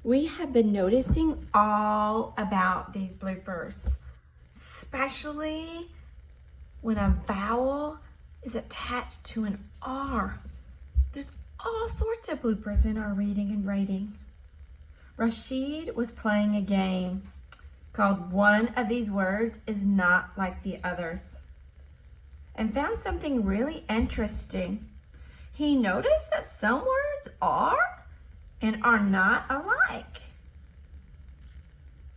We have been noticing all about these bloopers, especially when a vowel is attached to an R. There's all sorts of bloopers in our reading and writing. Rashid was playing a game called One of These Words is Not Like the Others and found something really interesting. He noticed that some words are and are not alike.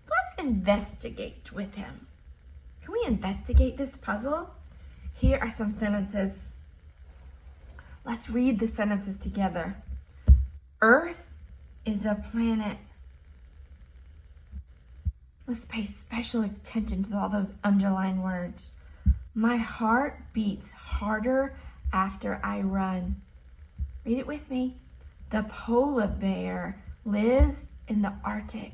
Let's investigate with him. Can we investigate this puzzle? Here are some sentences. Let's read the sentences together. Earth is a planet. Let's pay special attention to all those underlined words. My heart beats harder after I run. Read it with me. The polar bear lives in the Arctic.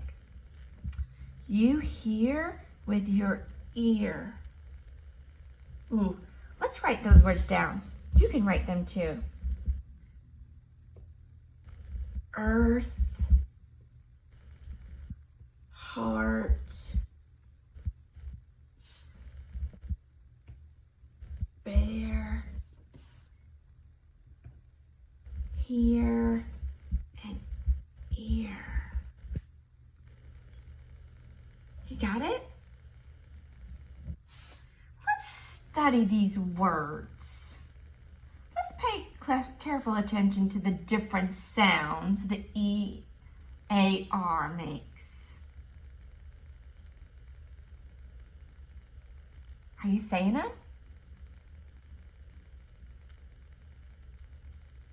You hear with your ear. Ooh, let's write those words down. You can write them too. Earth, heart, bear, hear, and ear. You got it? Let's study these words. Let's pay careful attention to the different sounds the E-A-R makes. Are you saying them?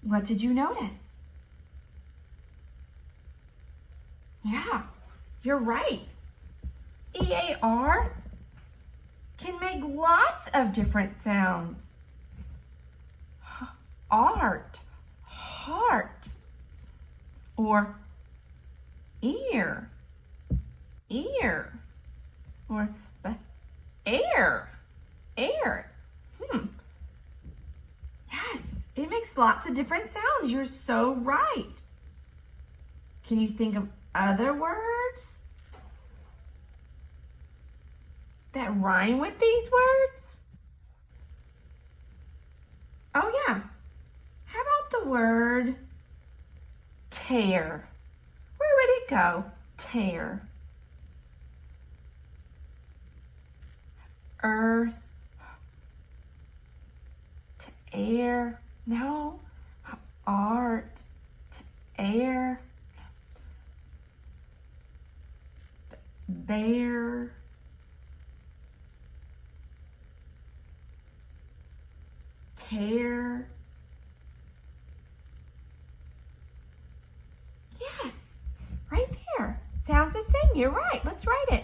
What did you notice? Yeah, you're right. E-A-R can make lots of different sounds. Art, heart, or ear, ear, or air, air. Yes, it makes lots of different sounds. You're so right. Can you think of other words that rhyme with these words? Oh yeah. How about the word tear? Where would it go? Tear. Earth. To air. No. Art. To air. Bear. Tear. Yes, right there. Sounds the same. You're right. Let's write it.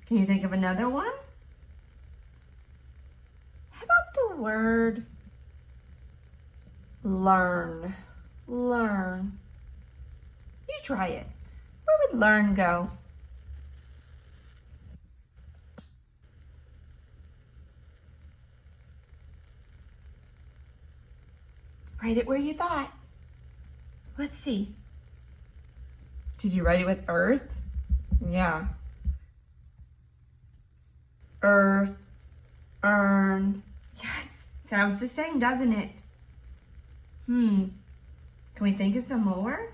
Can you think of another one? How about the word learn? Learn. You try it. Where would learn go? Write it where you thought. Let's see. Did you write it with earth? Yeah. Earth, earn. Yes, sounds the same, doesn't it? Can we think of some more?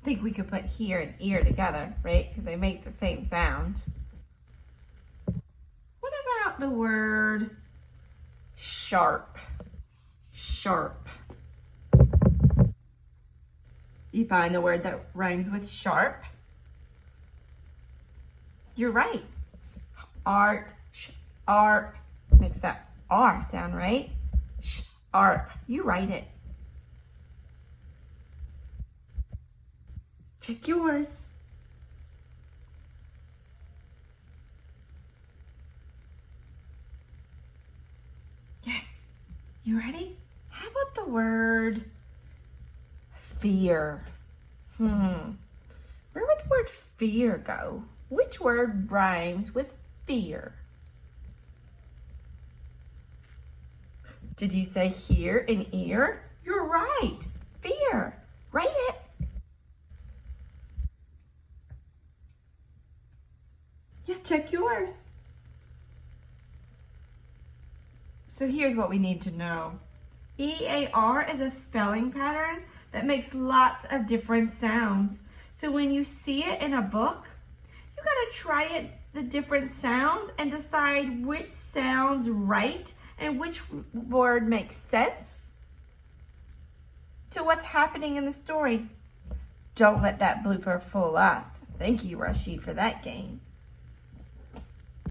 I think we could put hear and ear together, right? Because they make the same sound. What about the word sharp? Sharp. You find the word that rhymes with sharp? You're right. Art, art, makes that R sound, right? Sharp. You write it. Check yours. Yes. You ready? How about the word fear? Where would the word fear go? Which word rhymes with fear? Did you say hear and ear? You're right. Fear. Write it. Yeah, check yours. So here's what we need to know. EAR is a spelling pattern that makes lots of different sounds. So when you see it in a book, you gotta try it, the different sounds, and decide which sounds right and which word makes sense to what's happening in the story. Don't let that blooper fool us. Thank you, Rashid, for that game.